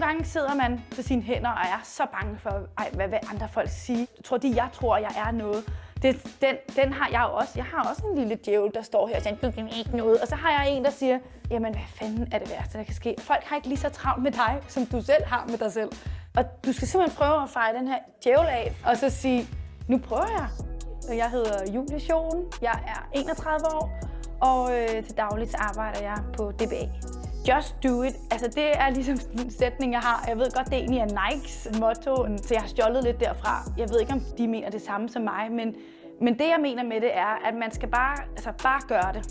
gange sidder man på sine hænder og er så bange for, hvad vil andre folk sige? Jeg tror, jeg er noget. Den har jeg jo også. Jeg har også en lille djævel, der står her og siger, du kan ikke noget. Og så har jeg en, der siger, jamen hvad fanden er det værste, der kan ske? Folk har ikke lige så travlt med dig, som du selv har med dig selv. Og du skal simpelthen prøve at feje den her djævel af, og så sige, nu prøver jeg. Jeg hedder Julie Schoen, jeg er 31 år, og til dagligt arbejder jeg på DBA. Just do it. Altså det er ligesom en sætning, jeg har. Jeg ved godt, det egentlig er Nikes motto, så jeg har stjålet lidt derfra. Jeg ved ikke, om de mener det samme som mig, men det, jeg mener med det, er, at man skal bare gøre det.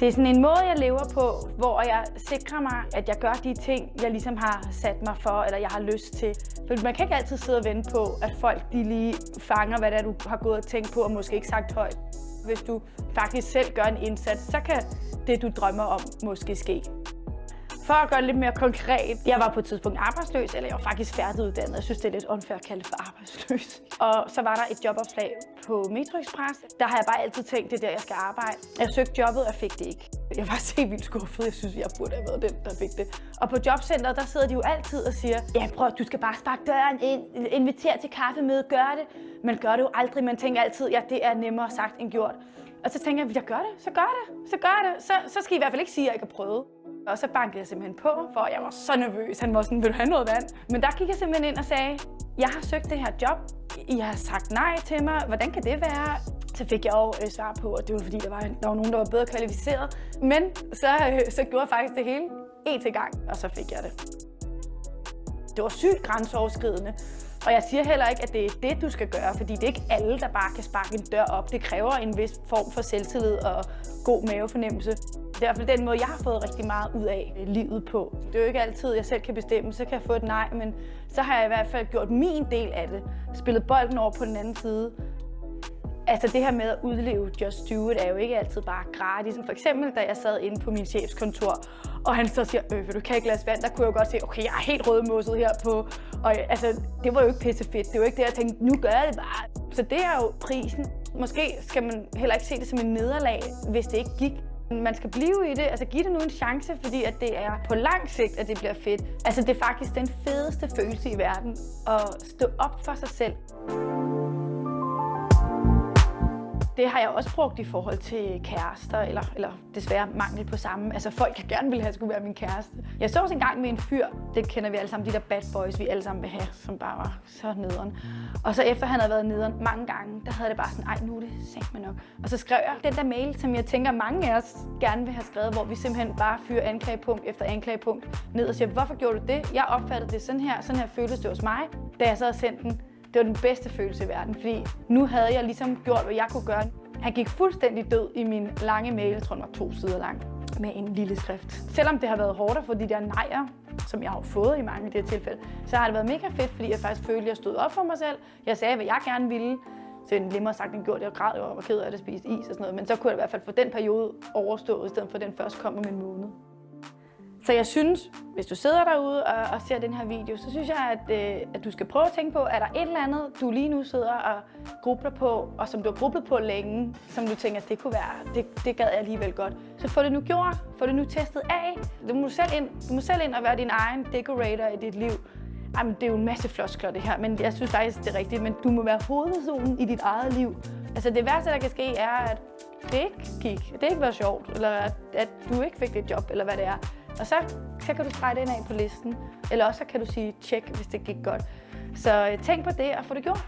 Det er sådan en måde, jeg lever på, hvor jeg sikrer mig, at jeg gør de ting, jeg ligesom har sat mig for, eller jeg har lyst til. For man kan ikke altid sidde og vente på, at folk de lige fanger, hvad det er, du har gået og tænkt på, og måske ikke sagt højt. Hvis du faktisk selv gør en indsats, så kan det, du drømmer om, måske ske. For at gøre det lidt mere konkret, jeg var på et tidspunkt arbejdsløs, eller jeg var faktisk færdiguddannet. Jeg synes, det er lidt unfair at kalde det for arbejdsløs. Og så var der et jobopslag på Metro Express. Der har jeg bare altid tænkt, det er der, jeg skal arbejde. Jeg søgte jobbet og fik det ikke. Jeg var helt vildt skuffet. Jeg synes, jeg burde have været den, der fik det. Og på jobcenteret, der sidder de jo altid og siger, ja, prøv, du skal bare sparke døren ind, invitere til kaffemøde, gør det. Man gør det jo aldrig. Man tænker altid, ja, det er nemmere sagt end gjort. Og så tænker jeg gør det, så gør det, så gør det. Så skal I hvert fald ikke sige, at jeg ikke har prøvet. Og så bankede jeg simpelthen på, for jeg var så nervøs. Han var sådan, vil du have noget vand? Men der gik jeg simpelthen ind og sagde, jeg har søgt det her job. I har sagt nej til mig. Hvordan kan det være? Så fik jeg jo svar på, at det var fordi, der var nogen, der var bedre kvalificeret. Men så gjorde jeg faktisk det hele en til gang, og så fik jeg det. Det var sygt grænseoverskridende. Og jeg siger heller ikke, at det er det, du skal gøre, fordi det er ikke alle, der bare kan sparke en dør op. Det kræver en vis form for selvtillid og god mavefornemmelse. Det er i hvert fald den måde, jeg har fået rigtig meget ud af livet på. Det er jo ikke altid, jeg selv kan bestemme, så kan jeg få et nej, men så har jeg i hvert fald gjort min del af det. Spillet bolden over på den anden side. Altså det her med at udleve Just Do It er jo ikke altid bare gratis. For eksempel, da jeg sad inde på min chefs kontor, og han så siger, vil du kan ikke glas vand, der kunne jeg jo godt se, okay, jeg er helt rødmosset her på. Og altså, det var jo ikke pissefedt. Det var ikke det, jeg tænkte, nu gør jeg det bare. Så det er jo prisen. Måske skal man heller ikke se det som en nederlag, hvis det ikke gik. Man skal blive i det, altså give det nu en chance, fordi at det er på lang sigt, at det bliver fedt. Altså det er faktisk den fedeste følelse i verden, at stå op for sig selv. Det har jeg også brugt i forhold til kærester, eller desværre mangel på samme. Altså folk, jeg gerne ville have, skulle være min kæreste. Jeg så også engang med en fyr, det kender vi alle sammen, de der bad boys, vi alle sammen vil have, som bare var så nederen. Og så efter han havde været nederen mange gange, der havde det bare sådan, nu er det sandt mig nok. Og så skrev jeg den der mail, som jeg tænker, mange af os gerne vil have skrevet, hvor vi simpelthen bare fyrer anklagepunkt efter anklagepunkt ned og siger, hvorfor gjorde du det? Jeg opfattede det sådan her føltes det hos mig, da jeg så havde sendt den. Det var den bedste følelse i verden, fordi nu havde jeg ligesom gjort, hvad jeg kunne gøre. Han gik fuldstændig død i min lange mail, jeg tror den var 2 sider lang, med en lille skrift. Selvom det har været hårdt at få de der nejer, som jeg har fået i mange af de her tilfælde, så har det været mega fedt, fordi jeg faktisk følte, at jeg stod op for mig selv. Jeg sagde, hvad jeg gerne ville. Så den nemmere sagt, den gjorde, jeg græd, jeg var ked af at spise is og sådan noget. Men så kunne jeg i hvert fald få den periode overstået, i stedet for at den først kom om en måned. Så jeg synes, hvis du sidder derude og ser den her video, så synes jeg, at du skal prøve at tænke på, er der et eller andet, du lige nu sidder og grubler på, og som du har grublet på længe, som du tænker, det kunne være, det gad jeg alligevel godt. Så få det nu gjort, få det nu testet af. Du må selv ind og være din egen decorator i dit liv. Jamen, det er jo en masse floskler det her, men jeg synes faktisk, det er rigtigt, men du må være hovedpersonen i dit eget liv. Altså det værste, der kan ske, er, at det ikke gik, det ikke var sjovt, eller at du ikke fik det job, eller hvad det er. Og så kan du strege den af på listen, eller også så kan du sige tjek, hvis det gik godt. Så tænk på det og få det gjort.